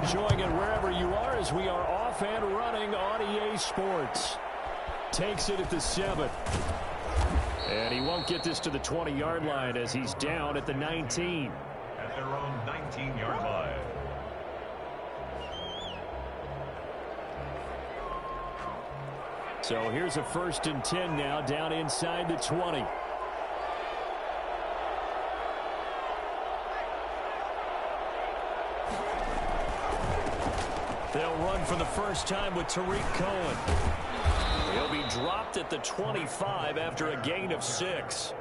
enjoying it wherever you are as we are off and running on EA Sports. Takes it at the 7. And he won't get this to the 20-yard line as he's down at the 19. At their own 19-yard line. So here's a 1st and 10 now, down inside the 20. They'll run for the first time with Tariq Cohen. He'll be dropped at the 25 after a gain of 6.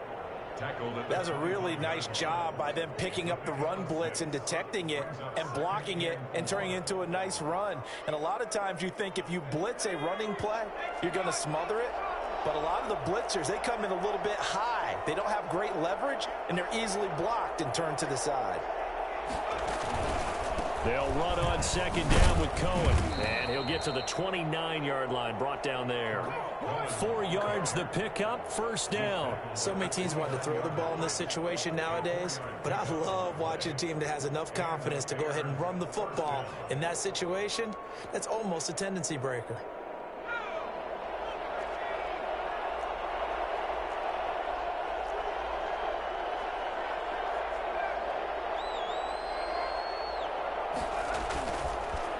That's a really nice job by them picking up the run blitz and detecting it and blocking it and turning it into a nice run. And a lot of times you think if you blitz a running play, you're going to smother it. But a lot of the blitzers, they come in a little bit high. They don't have great leverage, and they're easily blocked and turned to the side. They'll run on 2nd down with Cohen. And he'll get to the 29-yard line, brought down there. 4 yards the pickup, 1st down. So many teams want to throw the ball in this situation nowadays, but I love watching a team that has enough confidence to go ahead and run the football in that situation. That's almost a tendency breaker.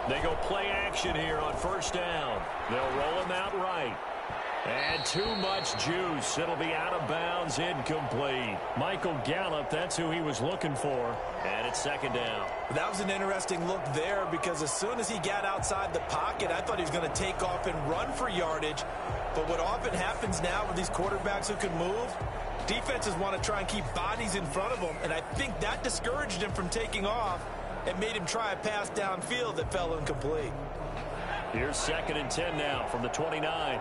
They go play action here on 1st down. They'll roll him out right. And too much juice. It'll be out of bounds, incomplete. Michael Gallup, that's who he was looking for. And it's 2nd down. That was an interesting look there because as soon as he got outside the pocket, I thought he was going to take off and run for yardage. But what often happens now with these quarterbacks who can move, defenses want to try and keep bodies in front of them. And I think that discouraged him from taking off. It made him try a pass downfield that fell incomplete. Here's 2nd and 10 now from the 29.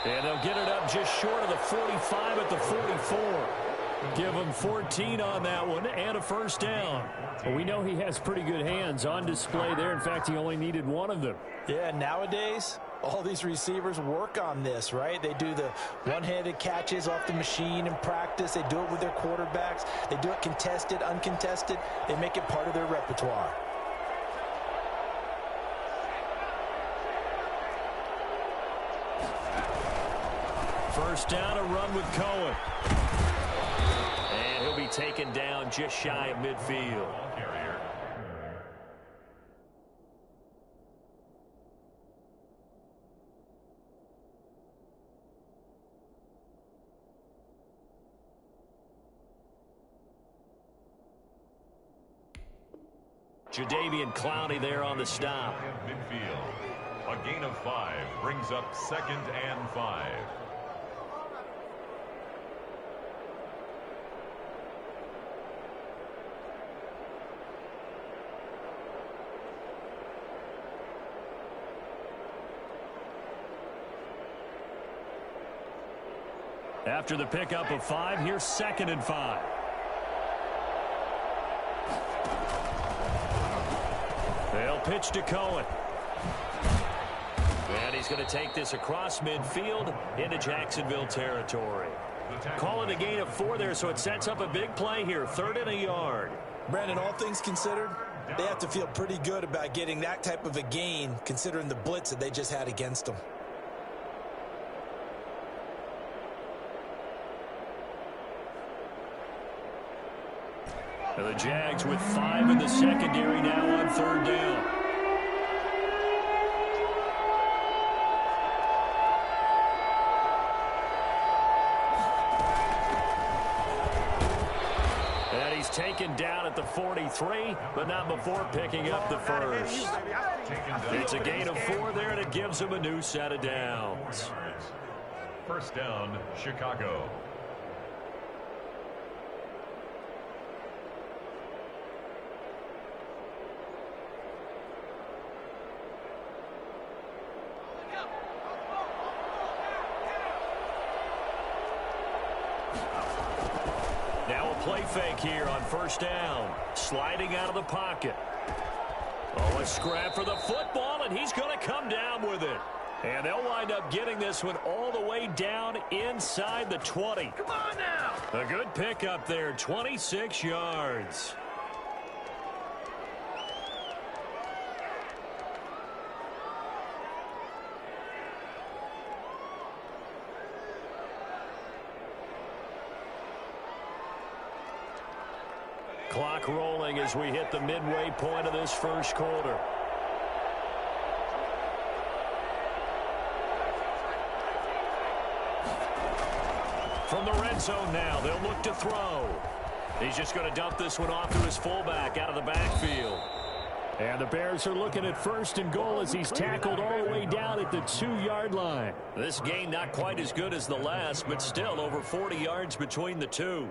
And they'll get it up just short of the 45 at the 44. Give him 14 on that one and a 1st down. Well, we know he has pretty good hands on display there. In fact, he only needed one of them. Yeah, nowadays, all these receivers work on this, right? They do the one-handed catches off the machine in practice. They do it with their quarterbacks. They do it contested, uncontested. They make it part of their repertoire. First down, a run with Cohen. And he'll be taken down just shy of midfield. Jadeveon Clowney there on the stop. Midfield. A gain of 5 brings up 2nd and 5. After the pickup of 5, here's 2nd and 5. They'll pitch to Cohen. And he's going to take this across midfield into Jacksonville territory. Call it a gain of 4 there, so it sets up a big play here. 3rd and a yard. Brandon, all things considered, they have to feel pretty good about getting that type of a gain, considering the blitz that they just had against them. And the Jags with 5 in the secondary now on 3rd down. And he's taken down at the 43, but not before picking up the 1st. It's a gain of 4 there, and it gives him a new set of downs. 1st down, Chicago. Now a play fake here on 1st down. Sliding out of the pocket. Oh, a scrap for the football, and he's going to come down with it. And they'll wind up getting this one all the way down inside the 20. Come on now. A good pickup there, 26 yards. Clock rolling as we hit the midway point of this first quarter. From the red zone now, they'll look to throw. He's just going to dump this one off to his fullback out of the backfield. And the Bears are looking at 1st and goal as he's tackled all the way down at the 2-yard line. This gain not quite as good as the last, but still over 40 yards between the two.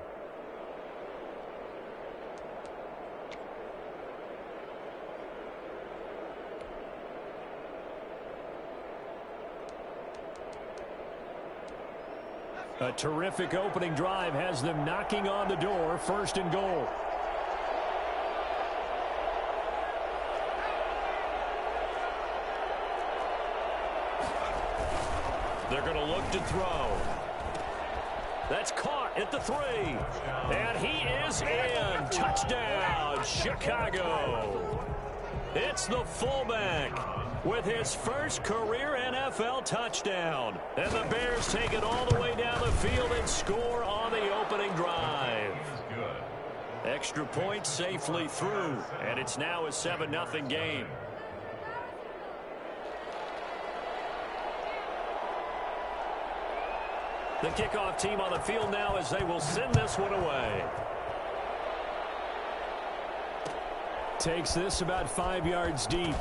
A terrific opening drive has them knocking on the door. 1st and goal. They're going to look to throw. That's caught at the 3. And he is in. Touchdown, Chicago. It's the fullback with his first career NFL touchdown. And the Bears take it all the way down the field and score on the opening drive. Extra point safely through, and it's now a 7-0 game. The kickoff team on the field now as they will send this one away. Takes this about 5 yards deep.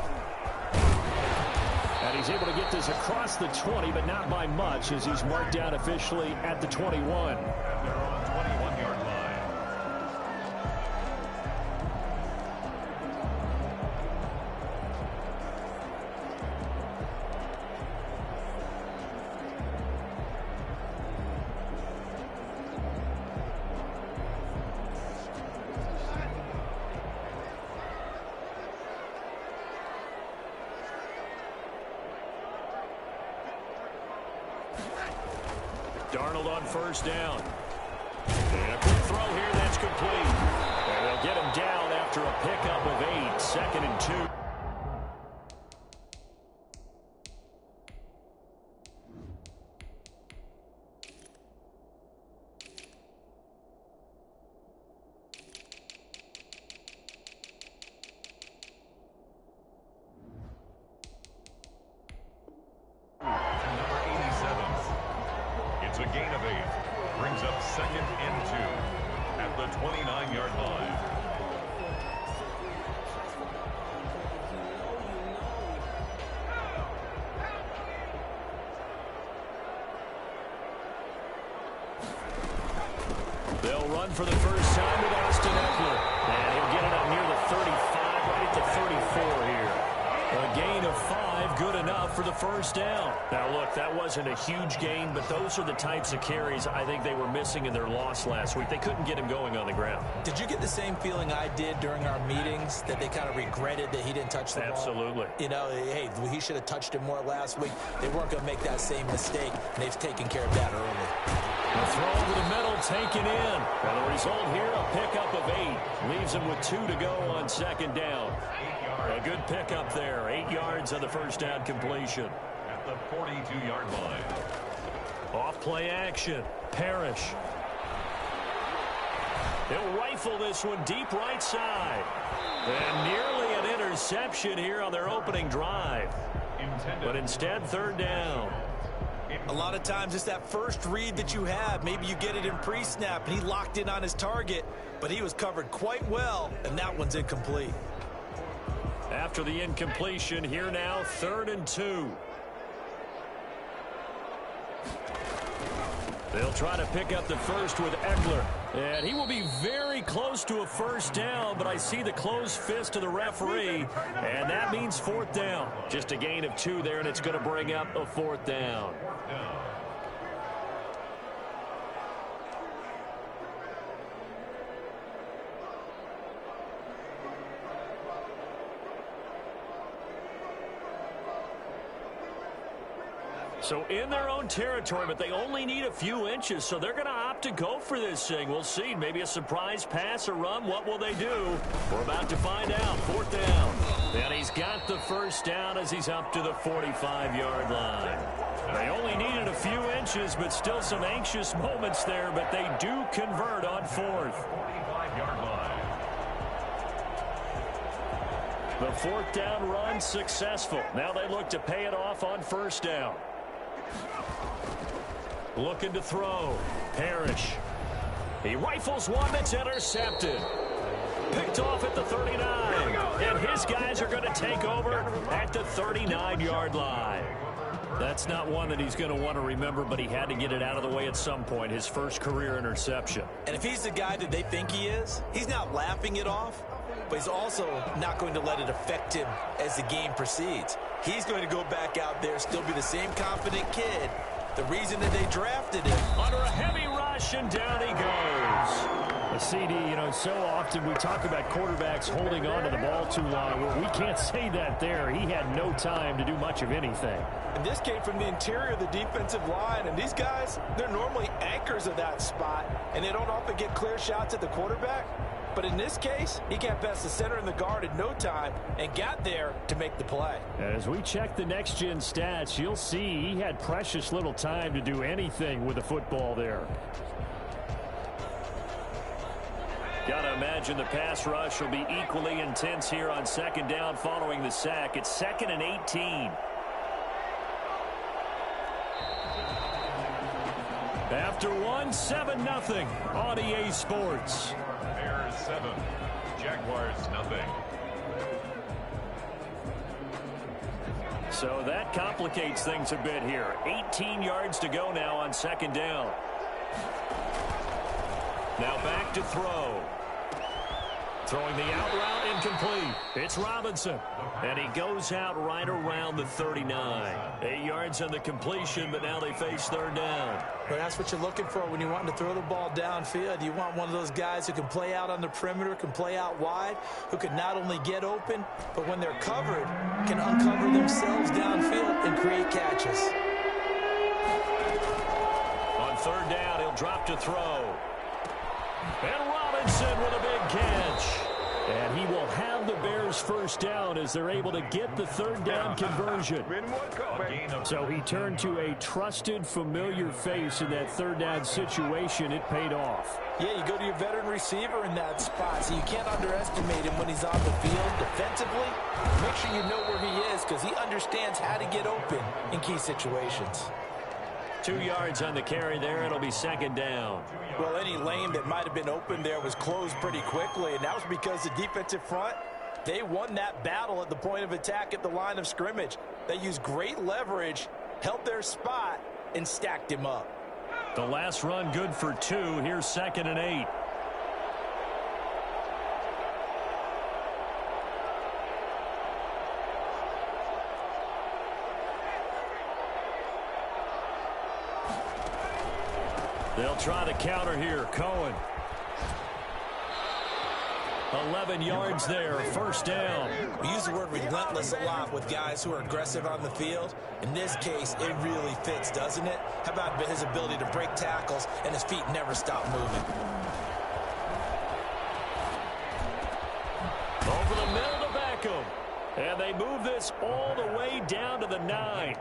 And he's able to get this across the 20, but not by much as he's marked down officially at the 21. They're on 21-yard line. Darnold on 1st down. And a quick throw here, that's complete. And they'll get him down after a pickup of 8, 2nd and 2. It's a gain of 8. Brings up 2nd and 2 at the 29-yard line. They'll run for the first time with Austin Eckler. And he'll get it up near the 35, right at the 34 here. A gain of 5, good enough for the 1st down. Now, look, that wasn't a huge gain, but those are the types of carries I think they were missing in their loss last week. They couldn't get him going on the ground. Did you get the same feeling I did during our meetings, that they kind of regretted that he didn't touch the ball? Absolutely. You know, hey, he should have touched it more last week. They weren't going to make that same mistake, and they've taken care of that early. A throw over the middle, taken in. And the result here, a pickup of 8. Leaves him with 2 to go on 2nd down. A good pickup there. 8 yards on the 1st down completion. At the 42-yard line. Off play action. Parrish. He'll rifle this one deep right side. And nearly an interception here on their opening drive. But instead, 3rd down. A lot of times it's that first read that you have. Maybe you get it in pre-snap, and he locked in on his target, but he was covered quite well, and that one's incomplete. After the incompletion, here now, 3rd and 2. They'll try to pick up the first with Eckler. And he will be very close to a 1st down, but I see the closed fist of the referee, and that means 4th down. Just a gain of 2 there, and it's going to bring up a 4th down. So in their own territory, but they only need a few inches, so they're going to opt to go for this thing. We'll see. Maybe a surprise pass or run. What will they do? We're about to find out. 4th down. And he's got the first down as he's up to the 45-yard line. They only needed a few inches, but still some anxious moments there, but they do convert on 4th. 45-yard line. The 4th down run successful. Now they look to pay it off on 1st down. Looking to throw. Parrish. He rifles one that's intercepted. Picked off at the 39. And his guys are going to take over at the 39-yard line. That's not one that he's going to want to remember, but he had to get it out of the way at some point. His first career interception. And if he's the guy that they think he is, he's not laughing it off, but he's also not going to let it affect him as the game proceeds. He's going to go back out there, still be the same confident kid. The reason that they drafted him. Under a heavy rush, and down he goes. A CD, so often we talk about quarterbacks holding on to the ball too long. Well, we can't say that there. He had no time to do much of anything. And this came from the interior of the defensive line. And these guys, they're normally anchors of that spot. And they don't often get clear shots at the quarterback. But in this case, he got past the center and the guard in no time and got there to make the play. As we check the next-gen stats, you'll see he had precious little time to do anything with the football there. Got to imagine the pass rush will be equally intense here on 2nd down following the sack. It's 2nd and 18. After one, 7-0 on EA Sports. Bears 7, Jaguars nothing. So that complicates things a bit here. 18 yards to go now on 2nd down. Now back to throw. Throwing the out route incomplete. It's Robinson. And he goes out right around the 39. 8 yards on the completion, but now they face 3rd down. But that's what you're looking for when you're wanting to throw the ball downfield. You want one of those guys who can play out on the perimeter, can play out wide, who can not only get open, but when they're covered, can uncover themselves downfield and create catches. On 3rd down, he'll drop to throw. And Robinson with a big catch. And he will have the Bears' first down as they're able to get the 3rd down conversion. So he turned to a trusted, familiar face in that 3rd down situation. It paid off. Yeah, you go to your veteran receiver in that spot, so you can't underestimate him when he's on the field defensively. Make sure you know where he is because he understands how to get open in key situations. 2 yards on the carry there. It'll be 2nd down. Well, any lane that might have been open there was closed pretty quickly, and that was because the defensive front, they won that battle at the point of attack at the line of scrimmage. They used great leverage, held their spot, and stacked him up. The last run good for 2. Here's 2nd and 8. They'll try the counter here. Cohen. 11 yards there. 1st down. We use the word relentless a lot with guys who are aggressive on the field. In this case, it really fits, doesn't it? How about his ability to break tackles and his feet never stop moving? Over the middle to Beckham. And they move this all the way down to the 9.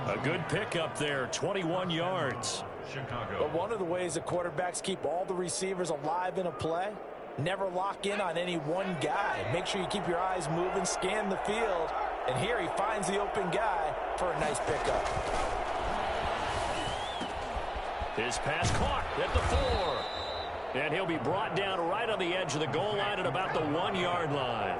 A good pickup there, 21 yards. Chicago. But one of the ways the quarterbacks keep all the receivers alive in a play, never lock in on any one guy. Make sure you keep your eyes moving, scan the field, and here he finds the open guy for a nice pickup. His pass caught at the 4. And he'll be brought down right on the edge of the goal line at about the 1 yard line.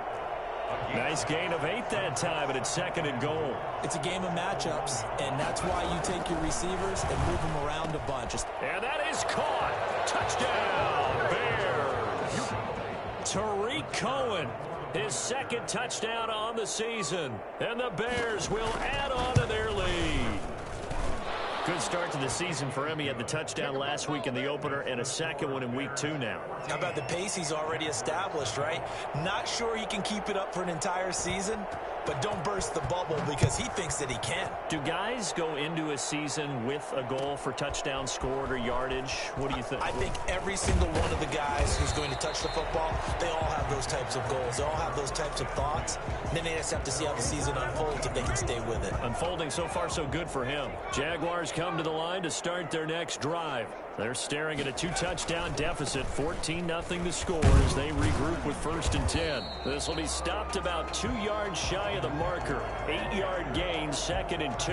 Nice gain of 8 that time, and it's 2nd and goal. It's a game of matchups, and that's why you take your receivers and move them around a bunch. And that is caught. Touchdown, Bears. Tariq Cohen, his 2nd touchdown on the season. And the Bears will add on to their lead. Good start to the season for him. He had the touchdown last week in the opener and a 2nd one in week 2 now. How about the pace he's already established, right? Not sure he can keep it up for an entire season, but don't burst the bubble because he thinks that he can. Do guys go into a season with a goal for touchdown scored or yardage? What do you think? I think every single one of the guys who's going to touch the football, they all have those types of goals. They all have those types of thoughts. And then they just have to see how the season unfolds if they can stay with it. Unfolding so far so good for him. Jaguars come to the line to start their next drive. They're staring at a 2-touchdown deficit, 14-0 the score as they regroup with 1st and 10. This will be stopped about 2 yards shy of the marker. 8-yard gain, 2nd and 2.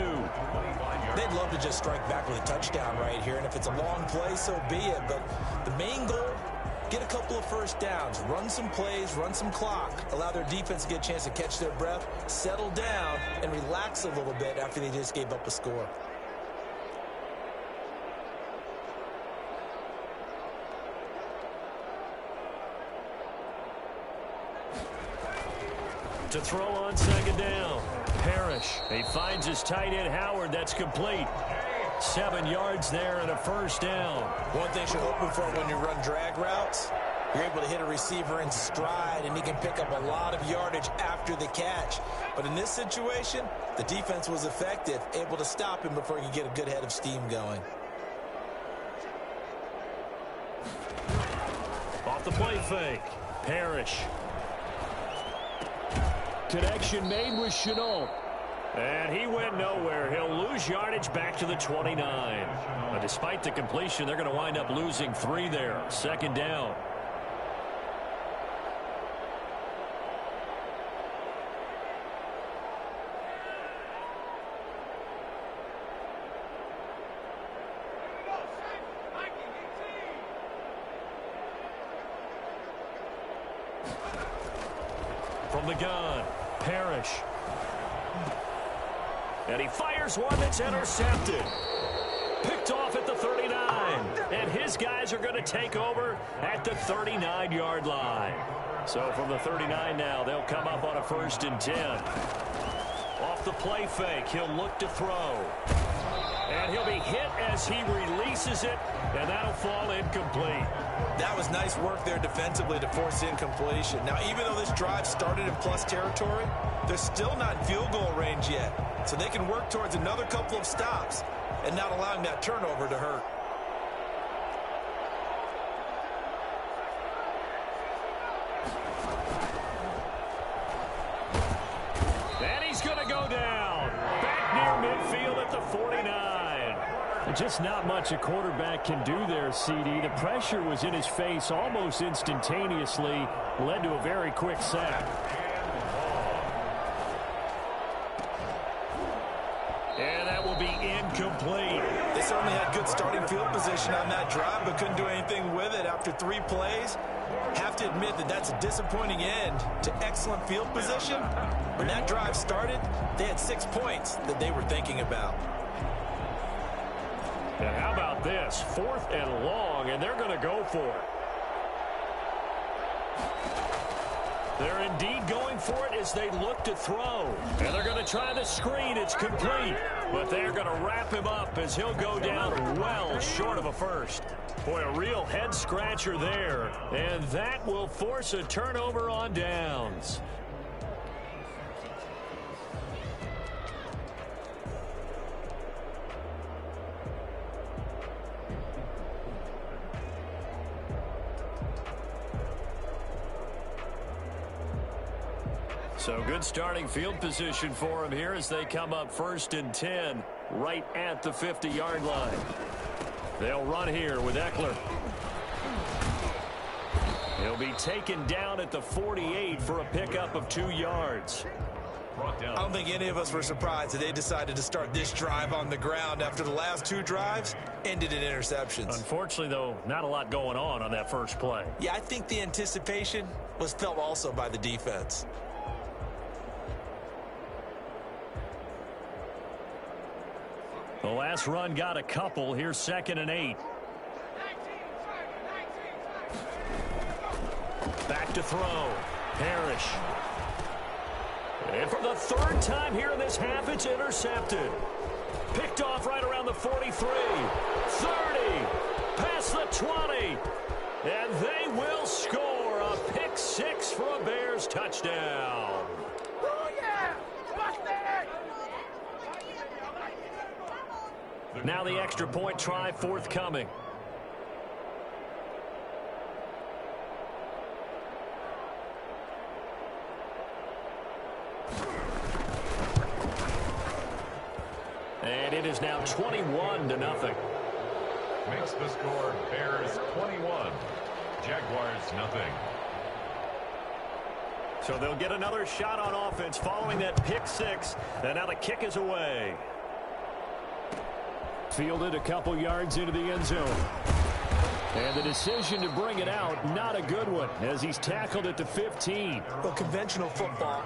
They'd love to just strike back with a touchdown right here, and if it's a long play, so be it. But the main goal, get a couple of first downs, run some plays, run some clock, allow their defense to get a chance to catch their breath, settle down, and relax a little bit after they just gave up a score. To throw on 2nd down. Parrish. He finds his tight end Howard. That's complete. 7 yards there and a 1st down. One thing you're hoping for when you run drag routes, you're able to hit a receiver in stride, and he can pick up a lot of yardage after the catch. But in this situation, the defense was effective, able to stop him before he could get a good head of steam going. Off the play fake. Parrish. Connection made with Chenault. And he went nowhere. He'll lose yardage back to the 29. But despite the completion, they're going to wind up losing 3 there. 2nd down. From the gun, Parrish. And he fires one that's intercepted. Picked off at the 39. And his guys are going to take over at the 39-yard line. So from the 39 now, they'll come up on a 1st and 10. Off the play fake, he'll look to throw. And he'll be hit as he releases it, and that'll fall incomplete. That was nice work there defensively to force incompletion. Now, even though this drive started in plus territory, they're still not in field goal range yet. So they can work towards another couple of stops and not allowing that turnover to hurt. And he's going to go down. Back near midfield at the 49. Just not much a quarterback can do there, CD. The pressure was in his face almost instantaneously, led to a very quick sack. And that will be incomplete. They certainly had good starting field position on that drive, but couldn't do anything with it after 3 plays. Have to admit that that's a disappointing end to excellent field position. When that drive started, they had 6 points that they were thinking about. And how about this? 4th and long, and they're going to go for it. They're indeed going for it as they look to throw. And they're going to try the screen. It's complete. But they're going to wrap him up as he'll go down well short of a 1st. Boy, a real head-scratcher there. And that will force a turnover on downs. So good starting field position for him here as they come up 1st and 10 right at the 50-yard line. They'll run here with Eckler. He'll be taken down at the 48 for a pickup of 2 yards. I don't think any of us were surprised that they decided to start this drive on the ground after the last 2 drives ended in interceptions. Unfortunately, though, not a lot going on that first play. Yeah, I think the anticipation was felt also by the defense. The last run got a couple. Here's 2nd and 8. Back to throw. Parrish. And for the 3rd time here in this half, it's intercepted. Picked off right around the 43. 30. Past the 20. And they will score a pick 6 for a Bears touchdown. Oh, yeah! Now the extra point try forthcoming. And it is now 21-0. Makes the score Bears 21, Jaguars nothing. So they'll get another shot on offense following that pick six. And now the kick is away. Fielded a couple yards into the end zone. And the decision to bring it out, not a good one, as he's tackled it to 15. Well, conventional football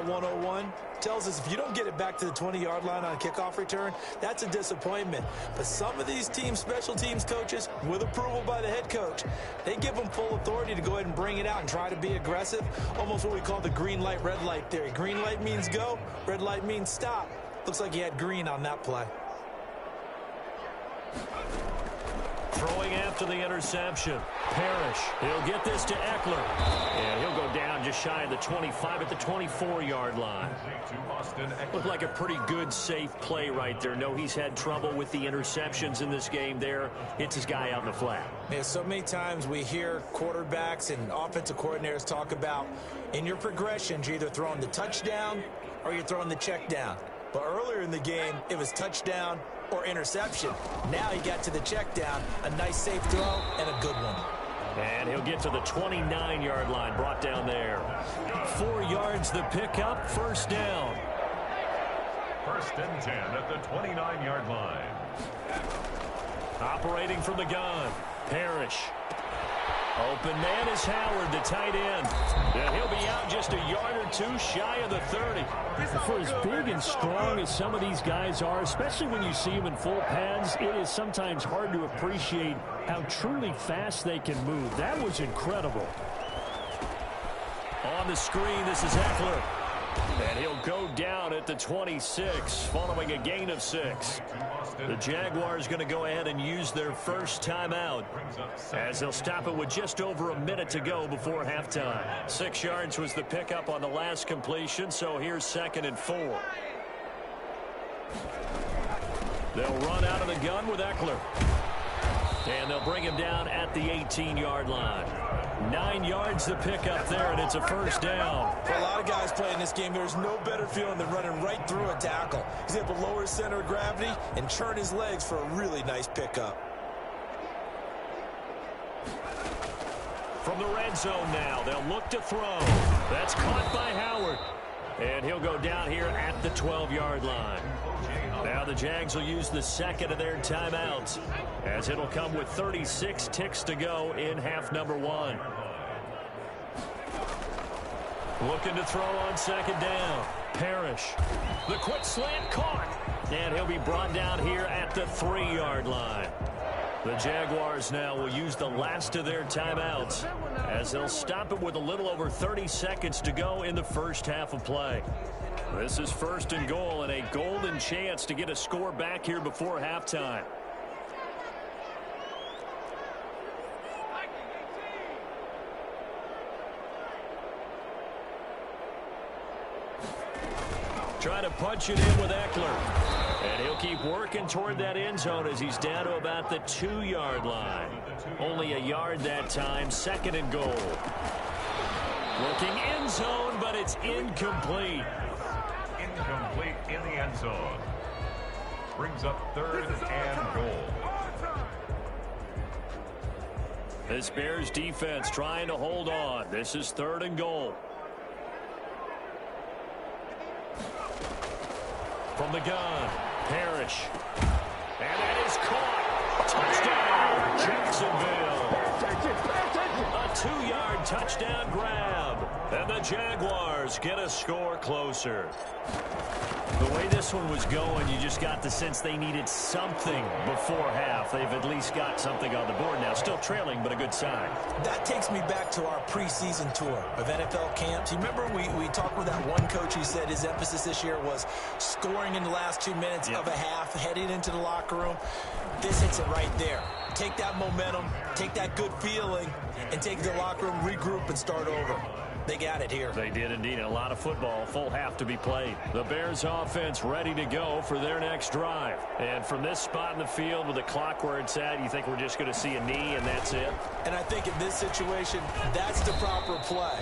101, tells us if you don't get it back to the 20-yard line on a kickoff return, that's a disappointment. But some of these teams, special teams coaches, with approval by the head coach, they give them full authority to go ahead and bring it out and try to be aggressive. Almost what we call the green light, red light theory. Green light means go, red light means stop. Looks like he had green on that play. Throwing after the interception. Parrish. He'll get this to Eckler. And he'll go down just shy of the 25 at the 24-yard line. Looked like a pretty good, safe play right there. No, he's had trouble with the interceptions in this game there. Hits his guy out in the flat. Yeah, so many times we hear quarterbacks and offensive coordinators talk about in your progressions, you're either throwing the touchdown or you're throwing the check down. But earlier in the game, it was touchdown or interception. Now he got to the check down, a nice safe throw, and a good one. And he'll get to the 29-yard line, brought down there. 4 yards the pickup, first down. First and 10 at the 29-yard line. Operating from the gun, Parrish. Open man is Howard, the tight end. And he'll be out just a yard or two shy of the 30. For as big and strong as some of these guys are, especially when you see them in full pads, it is sometimes hard to appreciate how truly fast they can move. That was incredible. On the screen, this is Eckler. And he'll go down at the 26, following a gain of 6. The Jaguars going to go ahead and use their first timeout, as they'll stop it with just over a minute to go before halftime. 6 yards was the pickup on the last completion, so here's 2nd and 4. They'll run out of the gun with Eckler. And they'll bring him down at the 18-yard line. 9 yards to pick up there, and it's a first down. For a lot of guys playing this game, there's no better feeling than running right through a tackle. He's able to lower his center of gravity and churn his legs for a really nice pickup. From the red zone now, they'll look to throw. That's caught by Howard. And he'll go down here at the 12-yard line. Now the Jags will use the second of their timeouts, as it'll come with 36 ticks to go in half number 1. Looking to throw on 2nd down. Parrish. The quick slant caught. And he'll be brought down here at the 3-yard line. The Jaguars now will use the last of their timeouts, as they'll stop it with a little over 30 seconds to go in the first half of play. This is 1st and goal, and a golden chance to get a score back here before halftime. Trying to punch it in with Eckler. And he'll keep working toward that end zone as he's down to about the 2-yard line. Only a yard that time, 2nd and goal. Looking end zone, but it's incomplete. Incomplete in the end zone. Brings up 3rd and goal. This Bears defense trying to hold on. This is 3rd and goal. From the gun, Parrish. And that is caught. Touchdown, Jacksonville. A 2-yard touchdown grab. And the Jaguars get a score closer. The way this one was going, you just got the sense they needed something before half. They've at least got something on the board now. Still trailing, but a good sign. That takes me back to our preseason tour of NFL camps. You remember we talked with that one coach who said his emphasis this year was scoring in the last 2 minutes of a half, heading into the locker room. This hits it right there. Take that momentum, take that good feeling, and take the locker room, regroup, and start over. They got it here. They did indeed. A lot of football, full half to be played. The Bears offense ready to go for their next drive. And from this spot in the field with the clock where it's at, you think we're just going to see a knee and that's it? And I think in this situation, that's the proper play.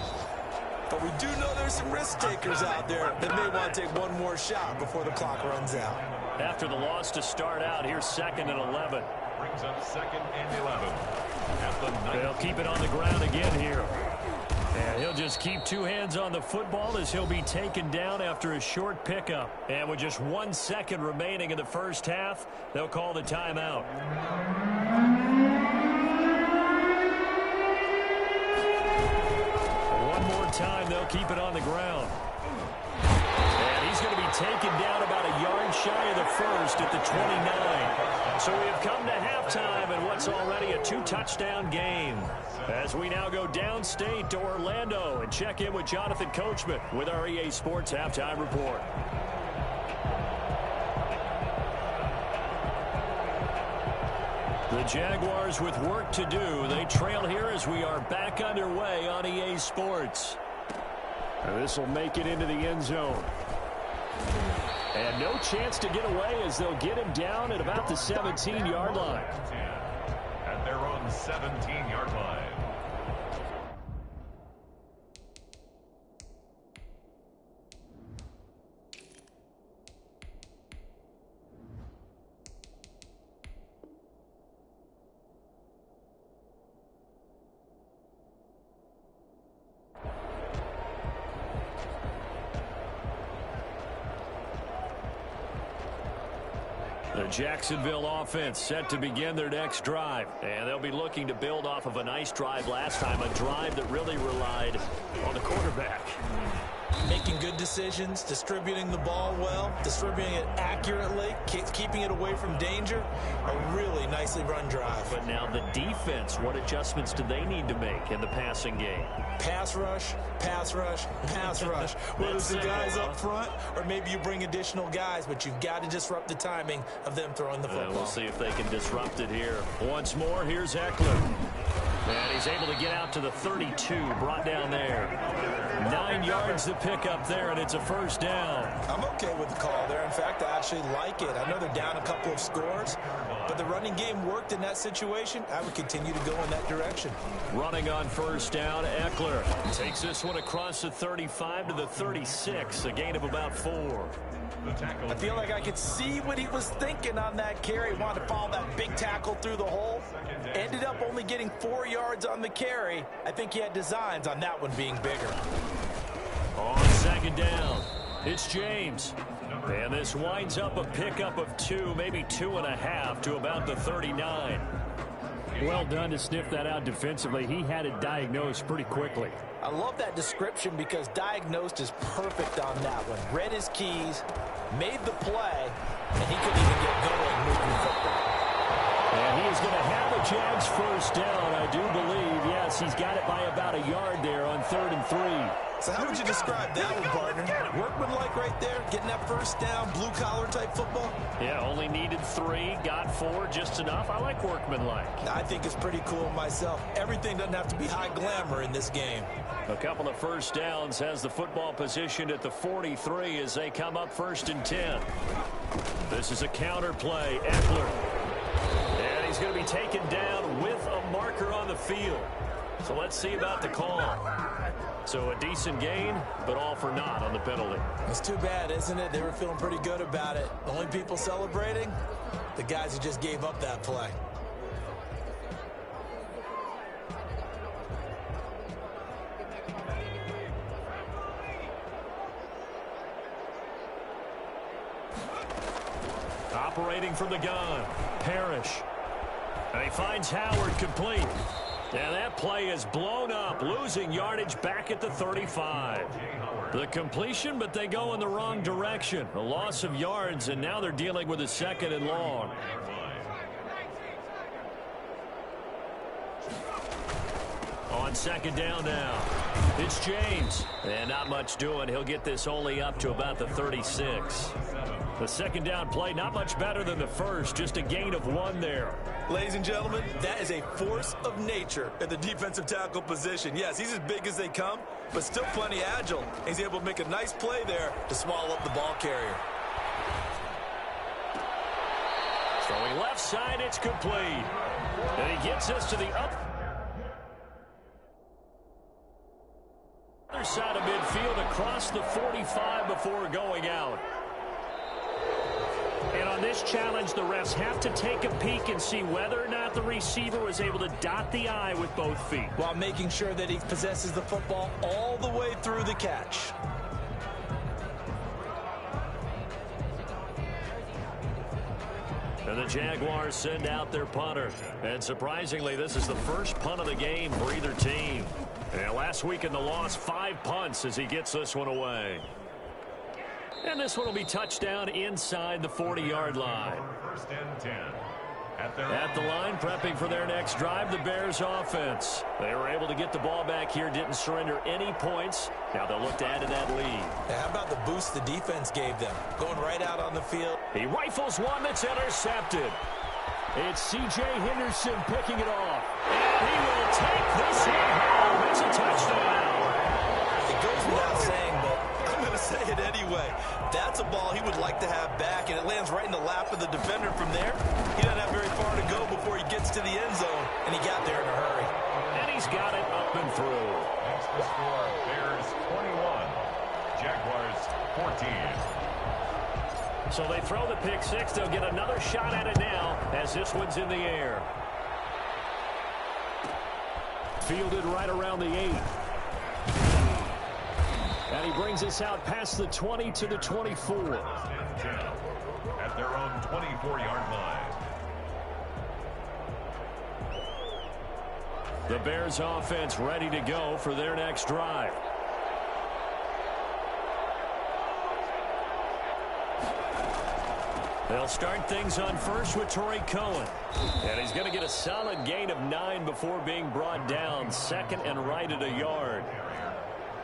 But we do know there's some risk takers out there that may want to take one more shot before the clock runs out. After the loss to start out, here's 2nd and 11. Brings up 2nd and 11. At the 9. They'll keep it on the ground again here. And he'll just keep 2 hands on the football as he'll be taken down after a short pickup. And with just 1 second remaining in the first half, they'll call the timeout. One more time, they'll keep it on the ground. And he's going to be taken down about a yard shy of the first at the 29. So we have come to halftime in what's already a 2-touchdown game. As we now go downstate to Orlando and check in with Jonathan Coachman with our EA Sports Halftime Report. The Jaguars with work to do. They trail here as we are back underway on EA Sports. And this will make it into the end zone. And no chance to get away as they'll get him down at about the 17-yard line. At their own 17-yard line. The Jacksonville offense set to begin their next drive. And they'll be looking to build off of a nice drive last time, a drive that really relied on the quarterback. Making good decisions, distributing the ball well, distributing it accurately, keeping it away from danger. A really nicely run drive. But now the defense, what adjustments do they need to make in the passing game? Pass rush, pass rush, pass rush. Whether it's the guys up front or maybe you bring additional guys, but you've got to disrupt the timing of them throwing the football. We'll see if they can disrupt it here. Once more, here's Eckler. And he's able to get out to the 32, brought down there. 9 yards to pick up there, and it's a first down. I'm okay with the call there. In fact, I actually like it. I know they're down a couple of scores, but the running game worked in that situation. I would continue to go in that direction. Running on first down, Eckler takes this one across the 35 to the 36, a gain of about 4. I feel like I could see what he was thinking on that carry. Wanted to follow that big tackle through the hole. Ended up only getting 4 yards on the carry. I think he had designs on that one being bigger. On second down, it's James. And this winds up a pickup of 2, maybe 2.5 to about the 39. Well done to sniff that out defensively. He had it diagnosed pretty quickly. I love that description because diagnosed is perfect on that one. Read his keys, made the play, and he couldn't even get going moving the football. And he is going to have a Jags first down, I do believe. Yes, he's got it by about a yard there on 3rd and 3. So how would you describe that one, partner? Workmanlike right there, getting that first down, blue-collar type football? Yeah, only needed 3, got 4, just enough. I like workmanlike. I think it's pretty cool myself. Everything doesn't have to be high glamour in this game. A couple of first downs, has the football positioned at the 43 as they come up 1st and 10. This is a counter play, Eckler. And he's going to be taken down with a marker on the field. So let's see about the call. So a decent gain, but all for naught on the penalty. It's too bad, isn't it? They were feeling pretty good about it. The only people celebrating, the guys who just gave up that play. Operating from the gun, Parrish. And he finds Howard complete. And that play is blown up, losing yardage back at the 35. The completion, but they go in the wrong direction. A loss of yards, and now they're dealing with a 2nd and long. On on second down now. It's James. And not much doing. He'll get this only up to about the 36. The second down play, not much better than the first. Just a gain of 1 there. Ladies and gentlemen, that is a force of nature at the defensive tackle position. Yes, he's as big as they come, but still plenty agile. He's able to make a nice play there to swallow up the ball carrier. Throwing left side, it's complete. And he gets us to the other side of midfield across the 45 before going out. And on this challenge, the refs have to take a peek and see whether or not the receiver was able to dot the I with both feet, while making sure that he possesses the football all the way through the catch. And the Jaguars send out their punter. And surprisingly, this is the first punt of the game for either team. And last week in the loss, 5 punts as he gets this one away. And this one will be touchdown inside the 40-yard line. First and 10. At the line, prepping for their next drive, the Bears offense. They were able to get the ball back here, didn't surrender any points. Now they'll look to add to that lead. How about the boost the defense gave them? Going right out on the field. He rifles one that's intercepted. It's C.J. Henderson picking it off. And he will take this one home. It's a touchdown. It goes without saying, but I'm going to say it anyway. That's a ball he would like to have back, and it lands right in the lap of the defender from there. He doesn't have very far to go before he gets to the end zone, and he got there in a hurry. And he's got it up and through. That's the score. Bears 21, Jaguars 14. So they throw the pick six. They'll get another shot at it now as this one's in the air. Fielded right around the 8. And he brings us out past the 20 to the 24. At their own 24-yard line. The Bears offense ready to go for their next drive. They'll start things on first with Torrey Cohen. And he's going to get a solid gain of 9 before being brought down. Second and right at a yard.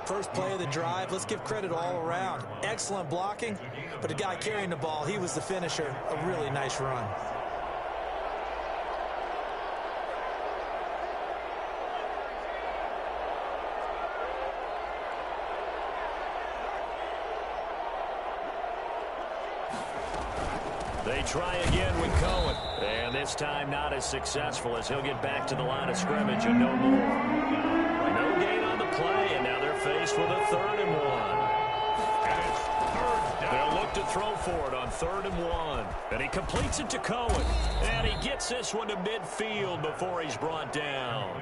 First play of the drive, let's give credit all around. Excellent blocking, but the guy carrying the ball, he was the finisher. A really nice run. They try again with Cohen. And this time not as successful as he'll get back to the line of scrimmage and no more. No gain on the play, and now they're faced with a 3rd and 1. And it's third down. They'll look to throw for it on 3rd and 1. And he completes it to Cohen. And he gets this one to midfield before he's brought down.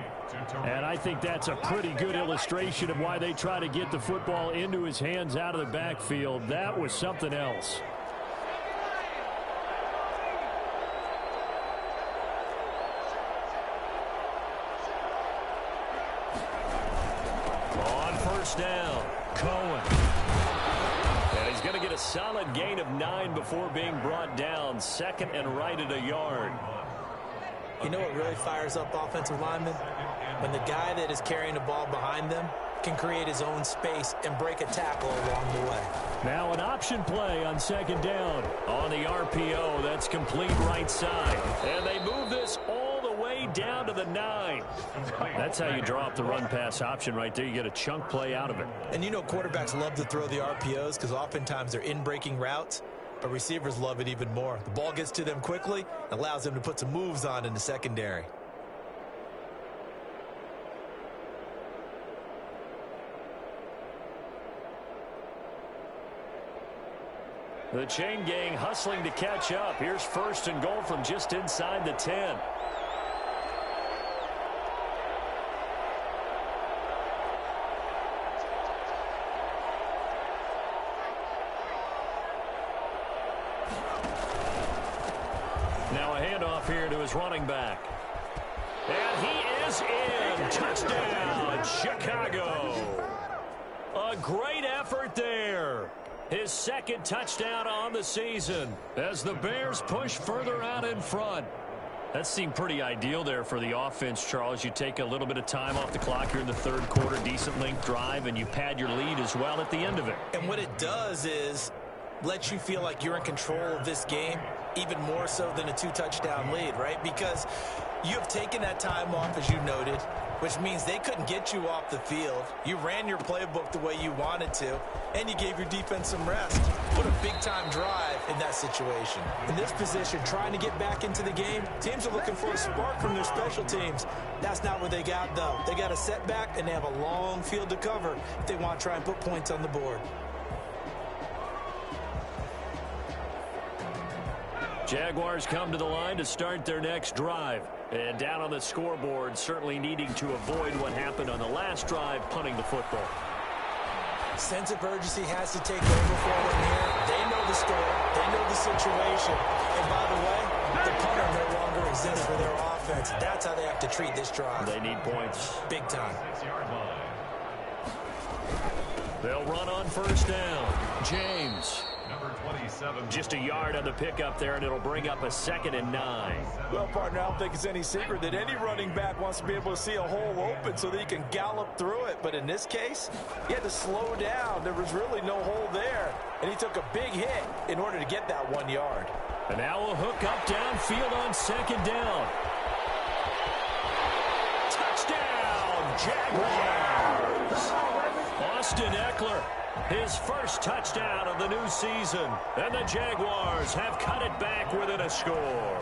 And I think that's a pretty good illustration of why they try to get the football into his hands out of the backfield. That was something else. Down, Cohen. And he's going to get a solid gain of 9 before being brought down. Second and right at a yard. You know what really fires up offensive linemen? When the guy that is carrying the ball behind them can create his own space and break a tackle along the way. Now an option play on second down. On the RPO, that's complete right side. And they move this all the way down to the 9. That's how you draw up the run-pass option right there. You get a chunk play out of it. And you know quarterbacks love to throw the RPOs because oftentimes they're in-breaking routes, but receivers love it even more. The ball gets to them quickly, allows them to put some moves on in the secondary. The chain gang hustling to catch up. Here's 1st and goal from just inside the 10. Now a handoff here to his running back. And he is in. Touchdown, Chicago. A great effort there. His 2nd touchdown on the season as the Bears push further out in front. That seemed pretty ideal there for the offense, Charles. You take a little bit of time off the clock here in the third quarter, decent length drive, and you pad your lead as well at the end of it. And what it does is let you feel like you're in control of this game, even more so than a 2-touchdown lead, right? Because you have taken that time off, as you noted, which means they couldn't get you off the field. You ran your playbook the way you wanted to, and you gave your defense some rest. What a big-time drive in that situation. In this position, trying to get back into the game, teams are looking for a spark from their special teams. That's not what they got, though. They got a setback, and they have a long field to cover if they want to try and put points on the board. Jaguars come to the line to start their next drive. And down on the scoreboard, certainly needing to avoid what happened on the last drive, punting the football. Sense of urgency has to take over for them here. They know the score. They know the situation. And by the way, the punter no longer exists for their offense. That's how they have to treat this drive. They need points. Big time. They'll run on first down. James. Number 27. Just a yard on the pickup there, and it'll bring up a 2nd and 9. Well, partner, I don't think it's any secret that any running back wants to be able to see a hole open so that he can gallop through it. But in this case, he had to slow down. There was really no hole there, and he took a big hit in order to get that 1 yard. And now a hook up downfield on 2nd down. Touchdown, Jaguars! Austin Eckler, his first touchdown of the new season. And the Jaguars have cut it back within a score.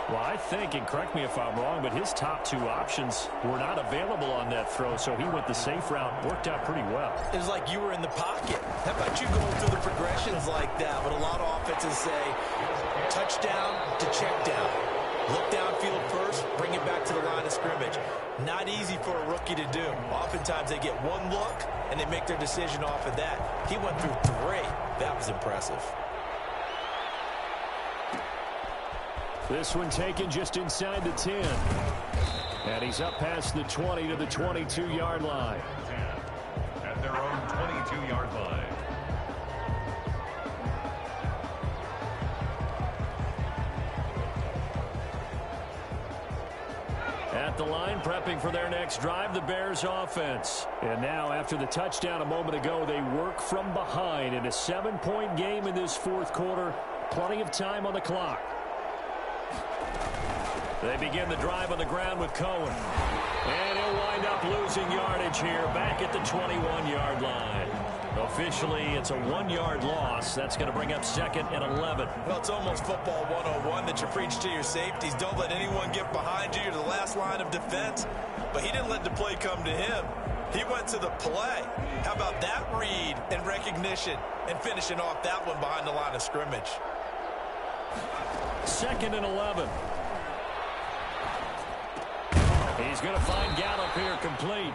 Well, I think, and correct me if I'm wrong, but his top 2 options were not available on that throw, so he went the safe route. Worked out pretty well. It was like you were in the pocket. How about you going through the progressions like that? But a lot of offenses say touchdown to check down. Look downfield first, bring it back to the line of scrimmage. Not easy for a rookie to do. Oftentimes they get one look, and they make their decision off of that. He went through 3. That was impressive. This one taken just inside the 10. And he's up past the 20 to the 22-yard line. At their own 22-yard line. At the line, prepping for their next drive, the Bears offense. And now, after the touchdown a moment ago, they work from behind in a 7-point game in this fourth quarter. Plenty of time on the clock. They begin the drive on the ground with Cohen. And he'll wind up losing yardage here back at the 21-yard line. Officially, it's a 1-yard loss. That's going to bring up 2nd and 11. Well, it's almost football 101 that you preach to your safeties. Don't let anyone get behind you. You're the last line of defense. But he didn't let the play come to him. He went to the play. How about that read and recognition and finishing off that one behind the line of scrimmage? 2nd and 11. He's going to find Gallup here complete.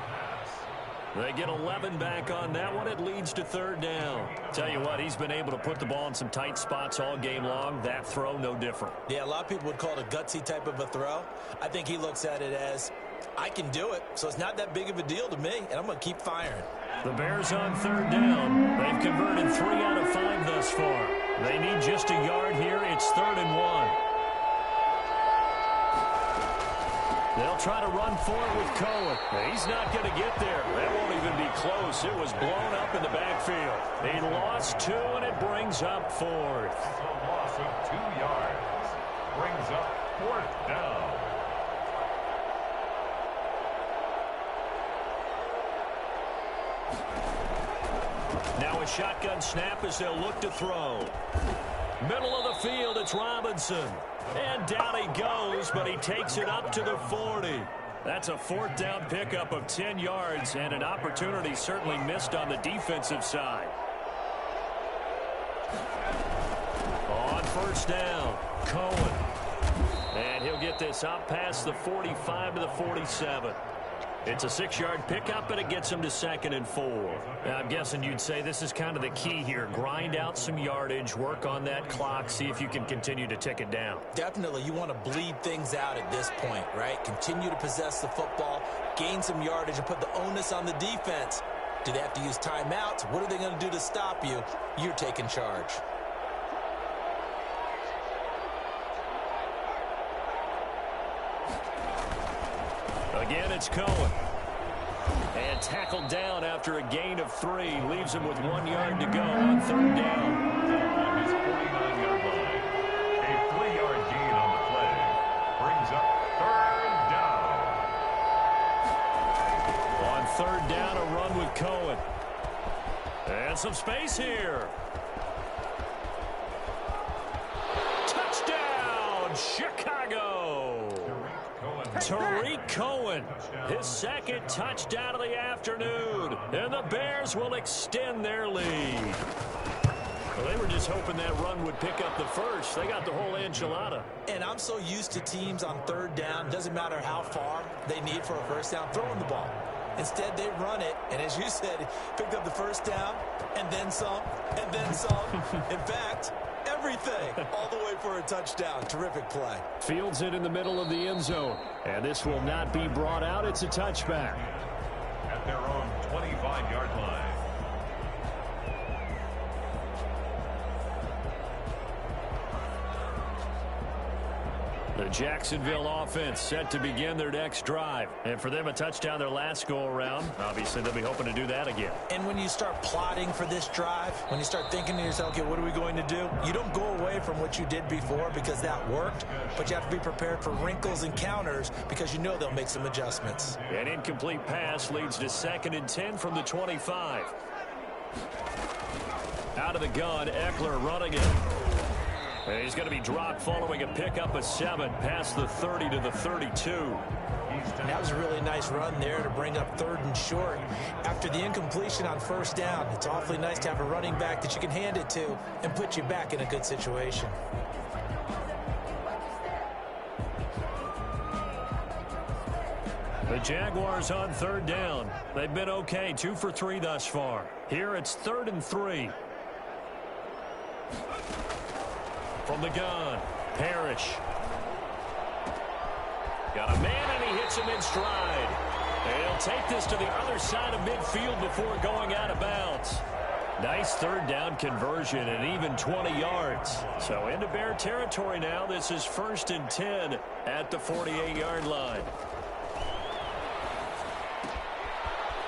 They get 11 back on that one. It leads to 3rd down. Tell you what, he's been able to put the ball in some tight spots all game long. That throw, no different. Yeah, a lot of people would call it a gutsy type of a throw. I think he looks at it as, I can do it, so it's not that big of a deal to me, and I'm going to keep firing. The Bears on 3rd down. They've converted 3 out of 5 thus far. They need just a yard here. It's 3rd and 1. They'll try to run for it with Cohen. He's not going to get there. That won't even be close. It was blown up in the backfield. He lost 2, and it brings up 4th. It's a loss of 2 yards. Brings up 4th down. Now a shotgun snap as they'll look to throw. Middle of the field, it's Robinson. And down he goes, but he takes it up to the 40. That's a 4th down pickup of 10 yards and an opportunity certainly missed on the defensive side. On 1st down, Cohen. And he'll get this up past the 45 to the 47. It's a 6-yard pickup, and it gets him to 2nd and 4. Now, I'm guessing you'd say this is kind of the key here. Grind out some yardage, work on that clock, see if you can continue to tick it down. Definitely, you want to bleed things out at this point, right? Continue to possess the football, gain some yardage, and put the onus on the defense. Do they have to use timeouts? What are they going to do to stop you? You're taking charge. Again, it's Cohen. And tackled down after a gain of 3. Leaves him with 1 yard to go on third down. On his 49-yard line. A 3-yard gain on the play. Brings up third down. On third down, a run with Cohen. And some space here. Touchdown, Chicago. Tariq Cohen, his second touchdown of the afternoon. And the Bears will extend their lead. Well, they were just hoping that run would pick up the first. They got the whole enchilada. And I'm so used to teams on third down, doesn't matter how far they need for a first down, throwing the ball. Instead, they run it, and as you said, picked up the first down, and then some, and then some. In fact, everything, all the way for a touchdown. Terrific play. Fields it in the middle of the end zone. And this will not be brought out. It's a touchback. At their own 25-yard line. The Jacksonville offense set to begin their next drive. And for them, a touchdown their last go-around. Obviously, they'll be hoping to do that again. And when you start plotting for this drive, when you start thinking to yourself, okay, what are we going to do? You don't go away from what you did before because that worked, but you have to be prepared for wrinkles and counters because you know they'll make some adjustments. An incomplete pass leads to 2nd and 10 from the 25. Out of the gun, Eckler running it. And he's going to be dropped following a pickup of 7 past the 30 to the 32. And that was a really nice run there to bring up 3rd and short. After the incompletion on first down, it's awfully nice to have a running back that you can hand it to and put you back in a good situation. The Jaguars on third down. They've been okay, 2 for 3 thus far. Here it's 3rd and 3. From the gun, Parrish. Got a man, and he hits him in stride. And he'll take this to the other side of midfield before going out of bounds. Nice third down conversion and even 20 yards. So into Bear territory now. This is 1st and 10 at the 48-yard line.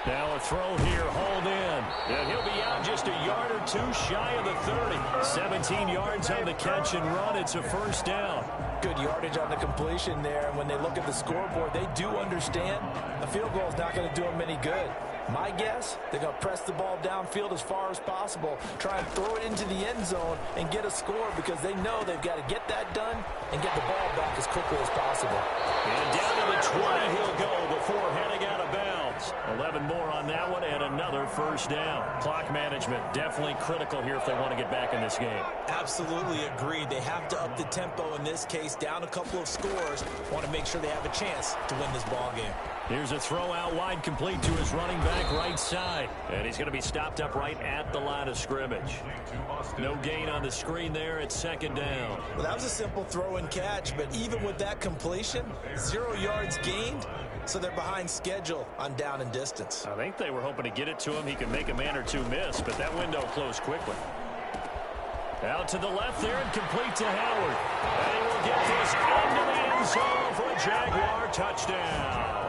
Now a throw here, hauled in. And he'll be out just a yard or 2 shy of the 30. 17 yards on the catch and run. It's a first down. Good yardage on the completion there. And when they look at the scoreboard, they do understand a field goal is not going to do them any good. My guess, they're going to press the ball downfield as far as possible, try and throw it into the end zone and get a score because they know they've got to get that done and get the ball back as quickly as possible. And down to the 20 he'll go before heading out of bounds. 11 more on that one and another first down. Clock management definitely critical here if they want to get back in this game. Absolutely agreed. They have to up the tempo in this case, down a couple of scores. Want to make sure they have a chance to win this ball game. Here's a throw out wide, complete to his running back right side. And he's going to be stopped up right at the line of scrimmage. No gain on the screen there at 2nd down. Well, that was a simple throw and catch, but even with that completion, 0 yards gained, so they're behind schedule on down and distance. I think they were hoping to get it to him. He could make a man or 2 miss, but that window closed quickly. Out to the left there and complete to Howard. And he will get this into the end zone for a Jaguar touchdown.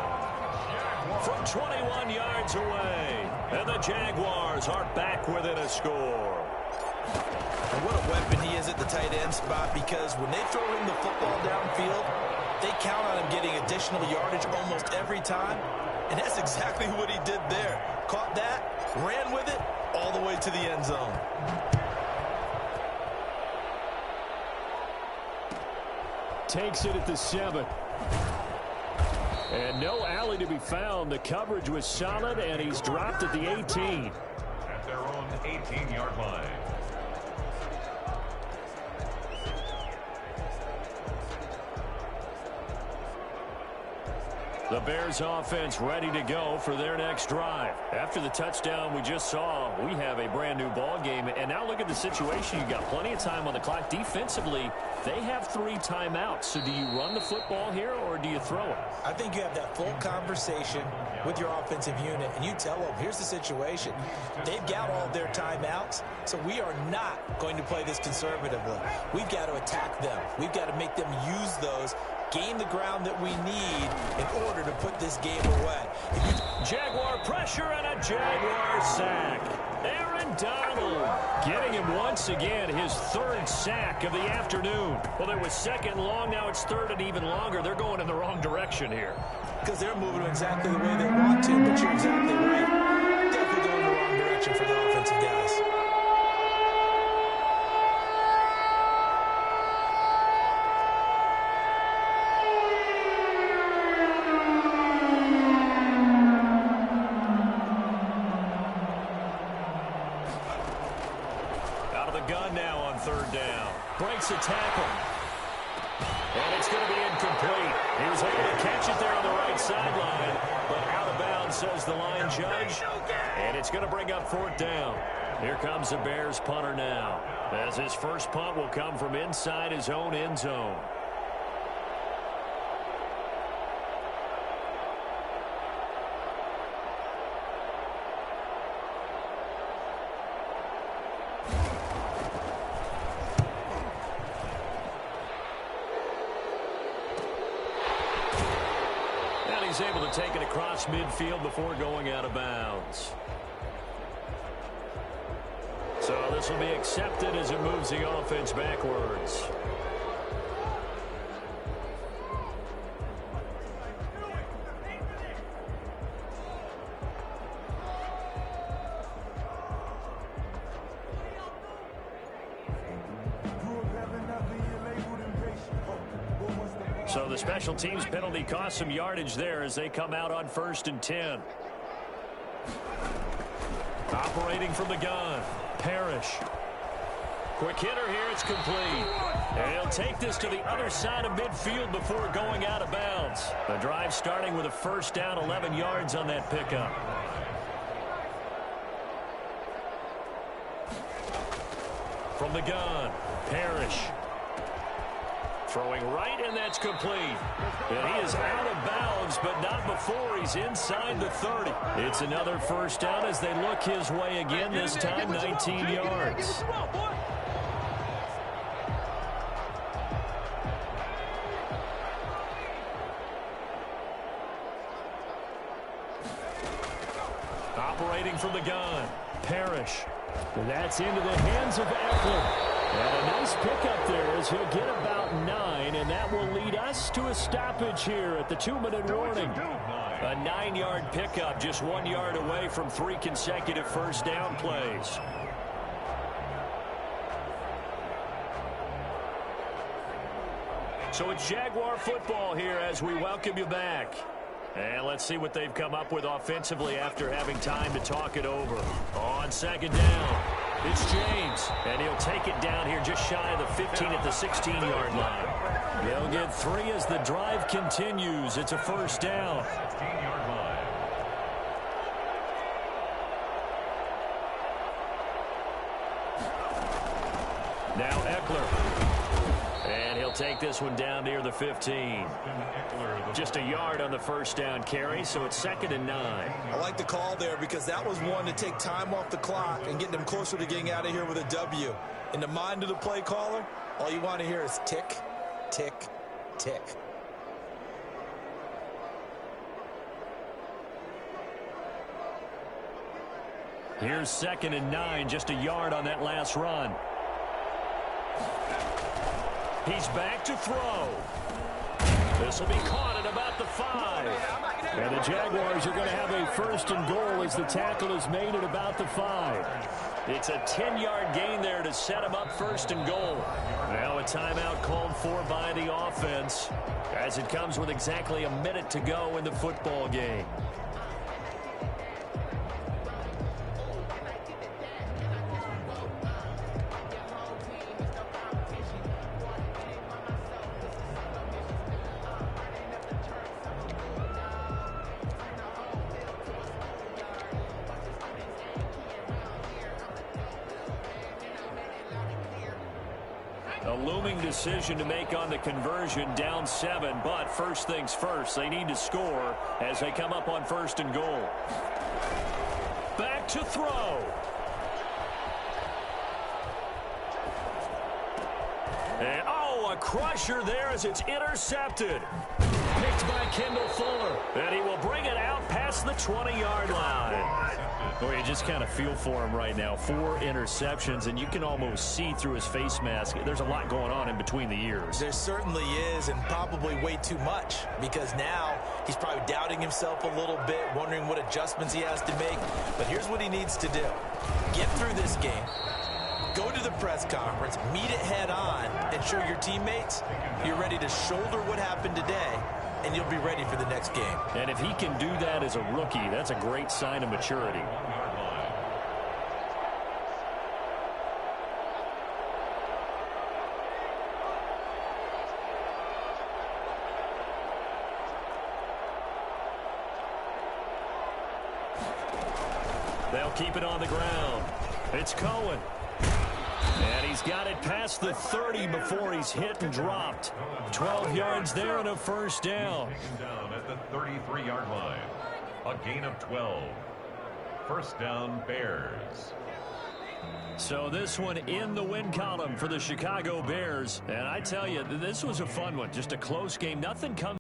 From 21 yards away. And the Jaguars are back within a score. And what a weapon he is at the tight end spot, because when they throw him the football downfield, they count on him getting additional yardage almost every time. And that's exactly what he did there. Caught that, ran with it, all the way to the end zone. Takes it at the 7. And no alley to be found. The coverage was solid, and he's dropped at the 18. At their own 18-yard line. The Bears offense ready to go for their next drive. After the touchdown we just saw, we have a brand new ball game. And now look at the situation. You've got plenty of time on the clock. Defensively, they have 3 timeouts. So do you run the football here or do you throw it? I think you have that full conversation with your offensive unit, and you tell them, here's the situation. They've got all their timeouts, so we are not going to play this conservatively. We've got to attack them. We've got to make them use those gain the ground that we need in order to put this game away. Jaguar pressure and a Jaguar sack. Aaron Donald getting him once again, his third sack of the afternoon. Well, there was second long, now it's third and even longer. They're going in the wrong direction here. Because they're moving exactly the way they want to, but you're exactly right. Definitely going in the wrong direction for the offensive guys. Gun now on third down. Breaks a tackle. And it's going to be incomplete. He was able to catch it there on the right sideline, but out of bounds, says the line judge. And it's going to bring up fourth down. Here comes the Bears punter now, as his first punt will come from inside his own end zone. He's able to take it across midfield before going out of bounds. So this will be accepted as it moves the offense backwards. So the special teams penalty cost some yardage there as they come out on 1st and 10. Operating from the gun, Parrish. Quick hitter here, it's complete. And he'll take this to the other side of midfield before going out of bounds. The drive starting with a first down, 11 yards on that pickup. From the gun, Parrish. Throwing right, and that's complete. And he is out of bounds, but not before he's inside the 30. It's another first down as they look his way again, this time 19 yards. Operating from the gun, Parrish. And that's into the hands of Eckler. And a nice pickup there as he'll get about 9, and that will lead us to a stoppage here at the 2-minute warning. A 9-yard pickup, just 1 yard away from 3 consecutive first down plays. So it's Jaguar football here as we welcome you back. And let's see what they've come up with offensively after having time to talk it over. On second down, it's James, and he'll take it down here just shy of the 15 at the 16-yard line. They'll get 3 as the drive continues. It's a first down. 16-yard line. Now Eckler. And he'll take this one down near the 15. Just a yard on the first down carry, so it's 2nd and 9. I like the call there because that was one to take time off the clock and get them closer to getting out of here with a W. In the mind of the play caller, all you want to hear is tick, tick, tick. Here's 2nd and 9, just a yard on that last run. He's back to throw. This will be caught at about the 5. And the Jaguars are going to have a 1st and goal as the tackle is made at about the 5. It's a 10-yard gain there to set him up 1st and goal. Now a timeout called for by the offense as it comes with exactly a minute to go in the football game. A looming decision to make on the conversion, down 7, but first things first, they need to score as they come up on 1st and goal. Back to throw. And, Oh, a crusher there as it's intercepted. Picked by Kendall Fuller. And he will bring it out past the 20-yard line. Boy, you just kind of feel for him right now. 4 interceptions, and you can almost see through his face mask. There's a lot going on in between the ears. There certainly is, and probably way too much, because now he's probably doubting himself a little bit, wondering what adjustments he has to make. But here's what he needs to do. Get through this game. Go to the press conference, meet it head on, and show your teammates you're ready to shoulder what happened today, and you'll be ready for the next game. And if he can do that as a rookie, that's a great sign of maturity. They'll keep it on the ground. It's Cohen. And he's got it past the 30 before he's hit and dropped. 12 yards there and a first down. Taken down at the 33-yard line. A gain of 12. First down, Bears. So this one in the win column for the Chicago Bears. And I tell you, this was a fun one. Just a close game. Nothing comes